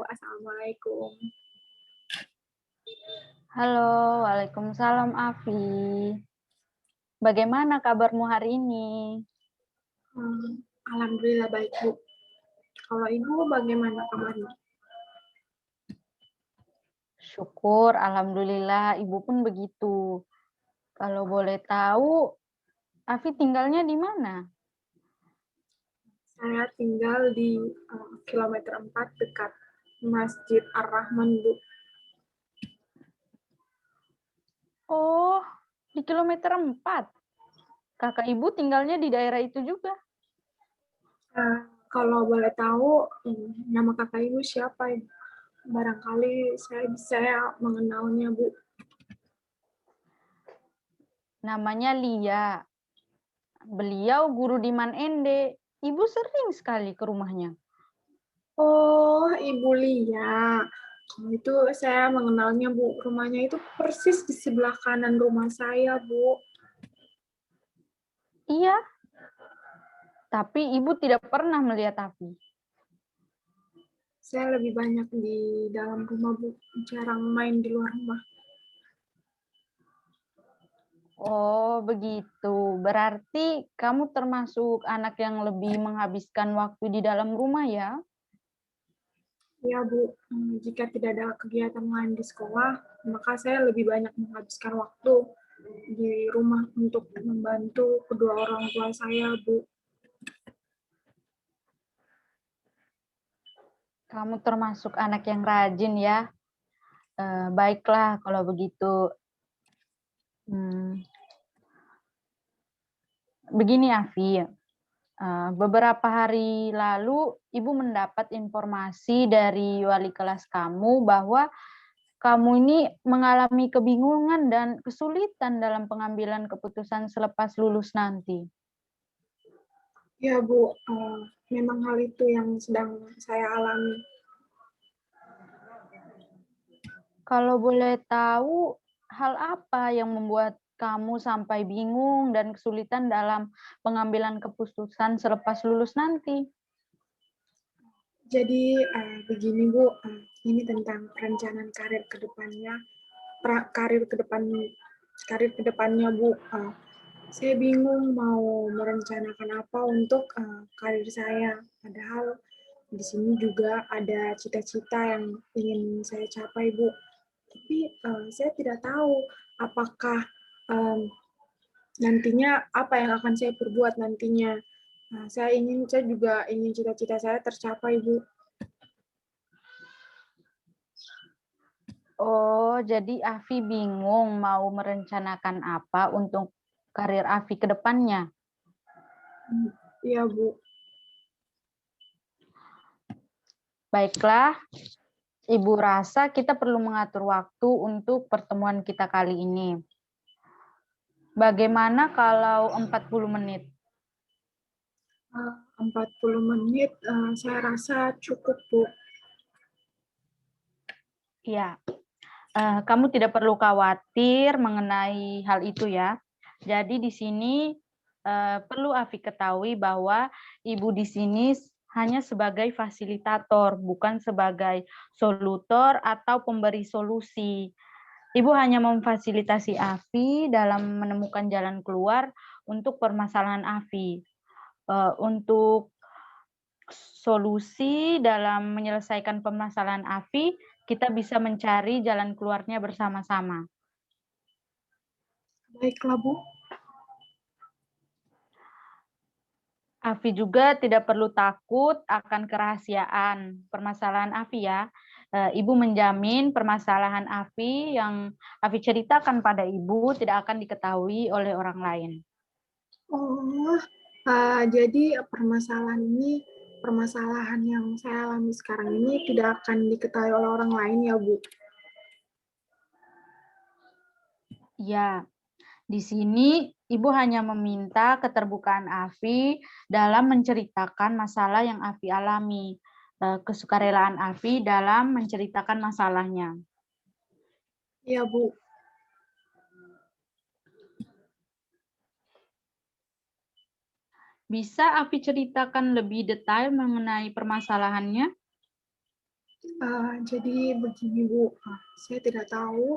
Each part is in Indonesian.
Assalamualaikum. Halo, Waalaikumsalam Afi. Bagaimana kabarmu hari ini? Alhamdulillah baik, Bu. Kalau Ibu bagaimana kabarnya? Syukur, alhamdulillah, Ibu pun begitu. Kalau boleh tahu, Afi tinggalnya di mana? Saya tinggal di kilometer 4 dekat Masjid Ar-Rahman, Bu. Oh, di kilometer 4. Kakak Ibu tinggalnya di daerah itu juga. Kalau boleh tahu, nama kakak Ibu siapa, Ibu? Barangkali saya mengenalnya, Bu. Namanya Lia. Beliau guru di Man Ende. Ibu sering sekali ke rumahnya. Oh, Ibu Lia. Kalau itu saya mengenalnya, Bu. Rumahnya itu persis di sebelah kanan rumah saya, Bu. Iya, tapi Ibu tidak pernah melihat Afi. Saya lebih banyak di dalam rumah, Bu. Jarang main di luar rumah. Oh, begitu. Berarti kamu termasuk anak yang lebih menghabiskan waktu di dalam rumah ya? Ya, Bu. Jika tidak ada kegiatan lain di sekolah, maka saya lebih banyak menghabiskan waktu di rumah untuk membantu kedua orang tua saya, Bu. Kamu termasuk anak yang rajin ya. Baiklah kalau begitu. Begini Afi, beberapa hari lalu Ibu mendapat informasi dari wali kelas kamu bahwa kamu ini mengalami kebingungan dan kesulitan dalam pengambilan keputusan selepas lulus nanti. Ya, Bu. Memang hal itu yang sedang saya alami. Kalau boleh tahu, hal apa yang membuat kamu sampai bingung dan kesulitan dalam pengambilan keputusan selepas lulus nanti? Jadi, begini, Bu. Ini tentang perencanaan karir ke depannya. Karir ke depannya, Bu. Saya bingung mau merencanakan apa untuk karir saya. Padahal di sini juga ada cita-cita yang ingin saya capai, Bu. Tapi saya tidak tahu apakah um, nantinya apa yang akan saya perbuat nantinya. Saya juga ingin cita-cita saya tercapai, Bu. Oh, jadi Afi bingung mau merencanakan apa untuk karir Afi ke depannya. Iya, Bu. Baiklah, Ibu rasa kita perlu mengatur waktu untuk pertemuan kita kali ini. Bagaimana kalau 40 menit? 40 menit saya rasa cukup, Bu. Ya, kamu tidak perlu khawatir mengenai hal itu ya. Jadi di sini perlu Afi ketahui bahwa Ibu di sini hanya sebagai fasilitator, bukan sebagai solutor atau pemberi solusi. Ibu hanya memfasilitasi Afi dalam menemukan jalan keluar untuk permasalahan Afi. Untuk solusi dalam menyelesaikan permasalahan Afi, kita bisa mencari jalan keluarnya bersama-sama. Baiklah, Bu. Afi juga tidak perlu takut akan kerahasiaan permasalahan Afi ya. Ibu menjamin permasalahan Afi yang Afi ceritakan pada Ibu tidak akan diketahui oleh orang lain. Oh, jadi permasalahan yang saya alami sekarang ini tidak akan diketahui oleh orang lain ya, Bu? Ya, di sini Ibu hanya meminta keterbukaan Afi dalam menceritakan masalah yang Afi alami, kesukarelaan Afi dalam menceritakan masalahnya. Iya, Bu. Bisa Afi ceritakan lebih detail mengenai permasalahannya? Jadi begini Bu, saya tidak tahu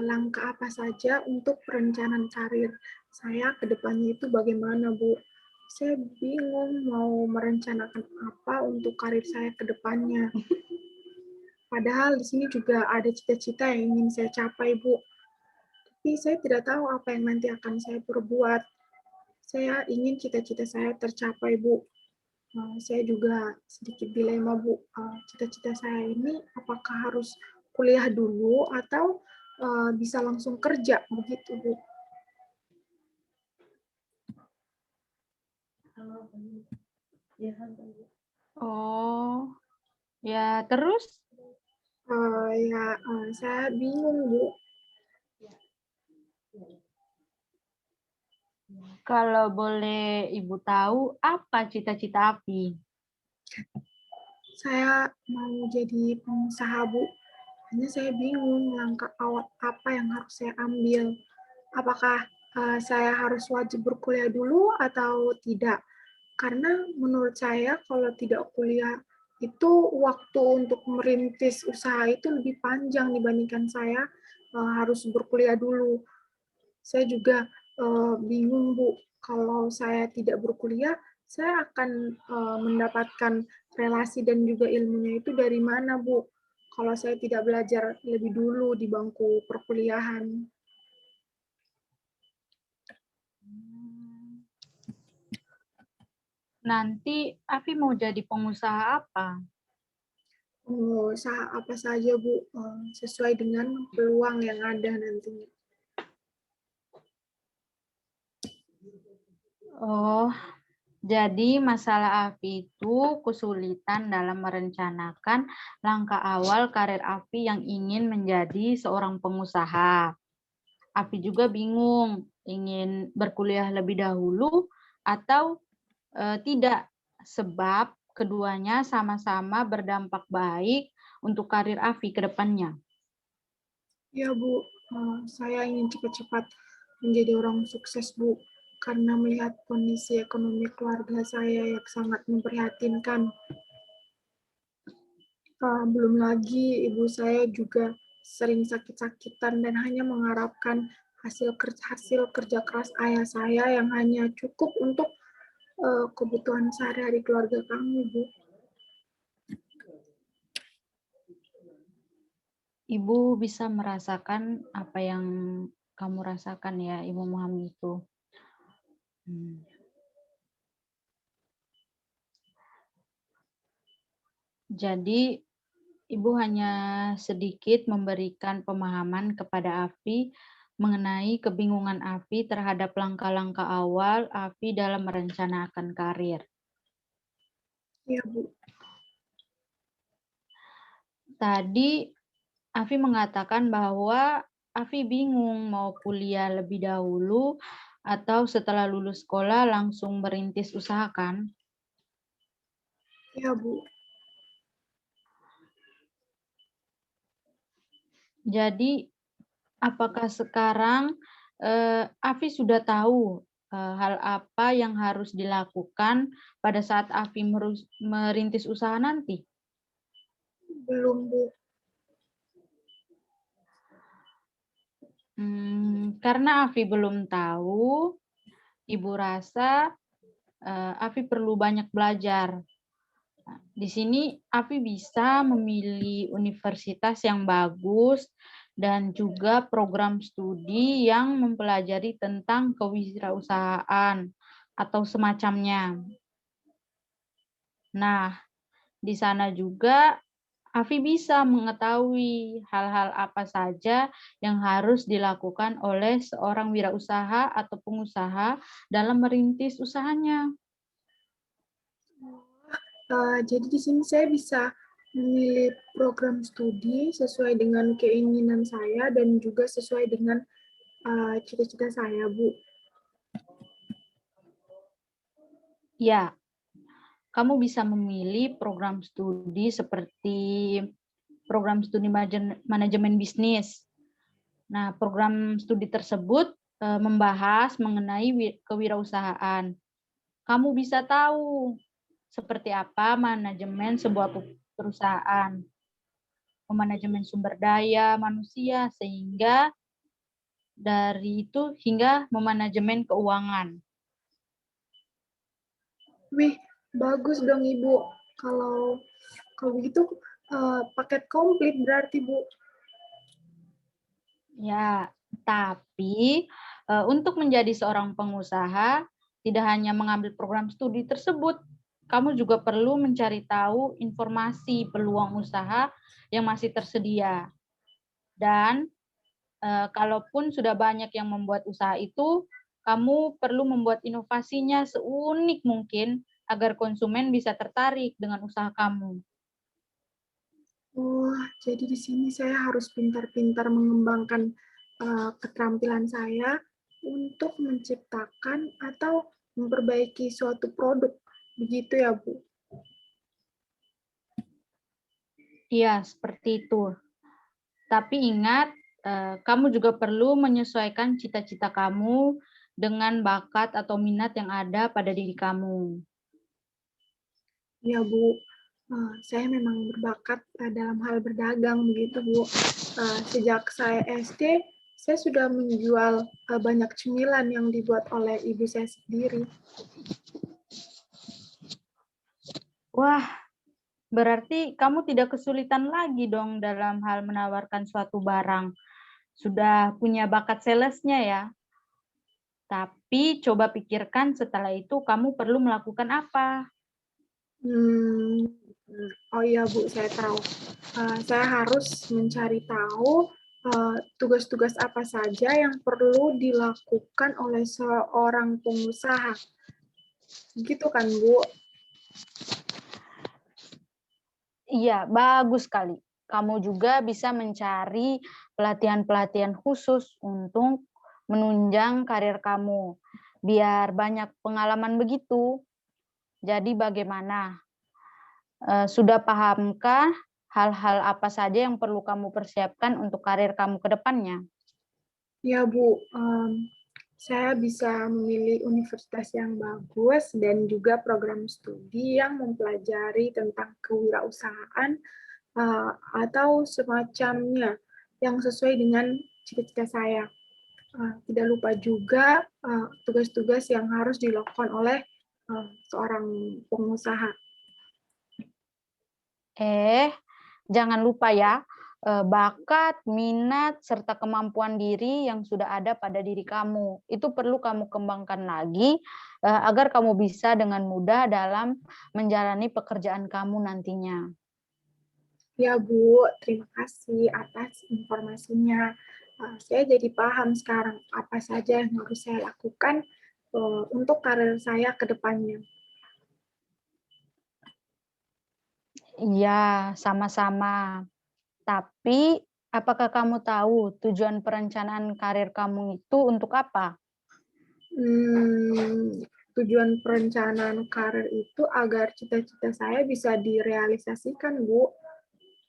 langkah apa saja untuk perencanaan karir saya ke depannya itu bagaimana Bu. Saya bingung mau merencanakan apa untuk karir saya ke depannya. Padahal di sini juga ada cita-cita yang ingin saya capai Bu. Tapi saya tidak tahu apa yang nanti akan saya perbuat. Saya ingin cita-cita saya tercapai Bu. Saya juga sedikit dilema Bu, cita-cita saya ini apakah harus kuliah dulu atau bisa langsung kerja begitu Bu. Oh, ya terus Saya bingung Bu. kalau boleh Ibu tahu apa cita-cita Afi? Saya mau jadi pengusaha Bu. Hanya saya bingung langkah awal apa yang harus saya ambil. Apakah saya harus wajib berkuliah dulu atau tidak? Karena menurut saya kalau tidak kuliah itu waktu untuk merintis usaha itu lebih panjang dibandingkan saya harus berkuliah dulu. Saya juga bingung Bu, kalau saya tidak berkuliah, saya akan mendapatkan relasi dan juga ilmunya itu dari mana Bu? Kalau saya tidak belajar lebih dulu di bangku perkuliahan. Nanti Afi mau jadi pengusaha apa? Usaha apa saja Bu, sesuai dengan peluang yang ada nantinya. Oh, jadi masalah Afi itu kesulitan dalam merencanakan langkah awal karir Afi yang ingin menjadi seorang pengusaha. Afi juga bingung ingin berkuliah lebih dahulu atau tidak, sebab keduanya sama-sama berdampak baik untuk karir Afi ke depannya. Ya Bu, saya ingin cepat-cepat menjadi orang sukses Bu, karena melihat kondisi ekonomi keluarga saya yang sangat memprihatinkan. Belum lagi ibu saya juga sering sakit-sakitan dan hanya mengharapkan hasil kerja keras ayah saya yang hanya cukup untuk kebutuhan sehari-hari keluarga kami, Bu. Ibu bisa merasakan apa yang kamu rasakan ya, Ibu memahami itu. Jadi Ibu hanya sedikit memberikan pemahaman kepada Afi mengenai kebingungan Afi terhadap langkah-langkah awal Afi dalam merencanakan karir. Ya, Bu. Tadi Afi mengatakan bahwa Afi bingung mau kuliah lebih dahulu atau setelah lulus sekolah langsung merintis usaha kan? Ya, Bu. Jadi apakah sekarang Afi sudah tahu hal apa yang harus dilakukan pada saat Afi merintis usaha nanti? Belum, Bu. Karena Afi belum tahu, Ibu rasa Afi perlu banyak belajar. Nah, di sini Afi bisa memilih universitas yang bagus dan juga program studi yang mempelajari tentang kewirausahaan atau semacamnya. Nah, di sana juga Afi bisa mengetahui hal-hal apa saja yang harus dilakukan oleh seorang wirausaha atau pengusaha dalam merintis usahanya. Jadi di sini saya bisa memilih program studi sesuai dengan keinginan saya dan juga sesuai dengan cita-cita saya, Bu. Ya, kamu bisa memilih program studi seperti program studi manajemen bisnis. Nah, program studi tersebut membahas mengenai kewirausahaan. Kamu bisa tahu seperti apa manajemen sebuah perusahaan. memanajemen sumber daya manusia, sehingga dari itu hingga memanajemen keuangan. Wih, bagus dong Ibu. Kalau begitu paket komplit berarti Bu. Ya, tapi untuk menjadi seorang pengusaha tidak hanya mengambil program studi tersebut, kamu juga perlu mencari tahu informasi peluang usaha yang masih tersedia. Dan kalaupun sudah banyak yang membuat usaha itu, kamu perlu membuat inovasinya seunik mungkin agar konsumen bisa tertarik dengan usaha kamu. Oh, jadi di sini saya harus pintar-pintar mengembangkan keterampilan saya untuk menciptakan atau memperbaiki suatu produk. Begitu ya, Bu? Iya, seperti itu. Tapi ingat, kamu juga perlu menyesuaikan cita-cita kamu dengan bakat atau minat yang ada pada diri kamu. Ya, Bu. Saya memang berbakat dalam hal berdagang, begitu, Bu. Sejak saya SD, saya sudah menjual banyak cemilan yang dibuat oleh ibu saya sendiri. Wah, berarti kamu tidak kesulitan lagi dong dalam hal menawarkan suatu barang. Sudah punya bakat salesnya ya. Tapi coba pikirkan setelah itu kamu perlu melakukan apa. Oh iya Bu, saya tahu. Saya harus mencari tahu tugas-tugas apa saja yang perlu dilakukan oleh seorang pengusaha. Gitu kan Bu? Iya, bagus sekali. Kamu juga bisa mencari pelatihan-pelatihan khusus untuk menunjang karir kamu. Biar banyak pengalaman begitu. Jadi bagaimana? Sudah pahamkah hal-hal apa saja yang perlu kamu persiapkan untuk karir kamu ke depannya? Ya Bu, saya bisa memilih universitas yang bagus dan juga program studi yang mempelajari tentang kewirausahaan atau semacamnya yang sesuai dengan cita-cita saya. Tidak lupa juga tugas-tugas yang harus dilakukan oleh seorang pengusaha. Jangan lupa ya, bakat, minat, serta kemampuan diri yang sudah ada pada diri kamu. Itu perlu kamu kembangkan lagi agar kamu bisa dengan mudah dalam menjalani pekerjaan kamu nantinya. Ya Bu, terima kasih atas informasinya. Saya jadi paham sekarang apa saja yang harus saya lakukan untuk karir saya ke depannya. Iya, sama-sama. Tapi, apakah kamu tahu tujuan perencanaan karir kamu itu untuk apa? Tujuan perencanaan karir itu agar cita-cita saya bisa direalisasikan, Bu.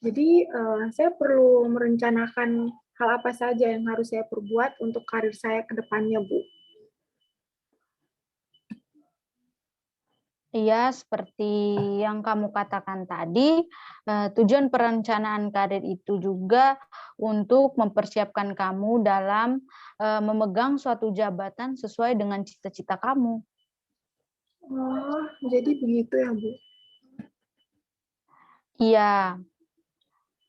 Jadi, saya perlu merencanakan hal apa saja yang harus saya perbuat untuk karir saya ke depannya, Bu. Iya, seperti yang kamu katakan tadi, tujuan perencanaan karir itu juga untuk mempersiapkan kamu dalam memegang suatu jabatan sesuai dengan cita-cita kamu. Oh, jadi begitu ya, Bu? Iya,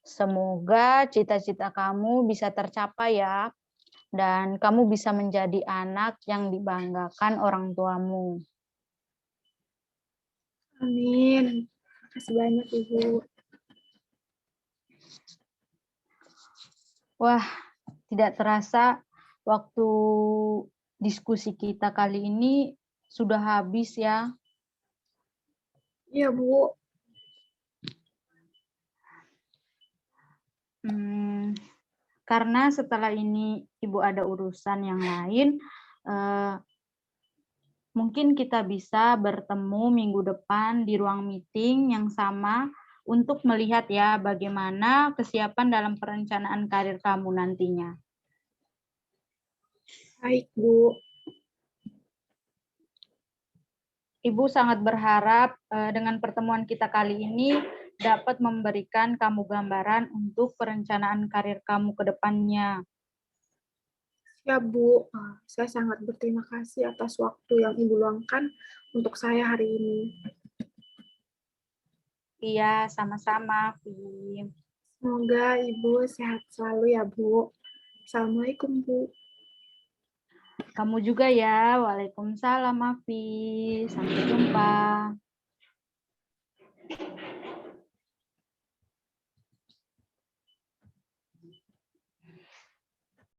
semoga cita-cita kamu bisa tercapai ya, dan kamu bisa menjadi anak yang dibanggakan orang tuamu. Amin. Terima kasih banyak, Ibu. Wah, tidak terasa waktu diskusi kita kali ini sudah habis ya. Iya, Bu. Karena setelah ini Ibu ada urusan yang lain, mungkin kita bisa bertemu minggu depan di ruang meeting yang sama untuk melihat ya bagaimana kesiapan dalam perencanaan karir kamu nantinya. Baik, Bu. Ibu sangat berharap dengan pertemuan kita kali ini dapat memberikan kamu gambaran untuk perencanaan karir kamu ke depannya. Ya, Bu. Saya sangat berterima kasih atas waktu yang Ibu luangkan untuk saya hari ini. Iya, sama-sama, Vi. Semoga Ibu sehat selalu ya, Bu. Assalamualaikum, Bu. Kamu juga ya. Waalaikumsalam, Afi. Sampai jumpa.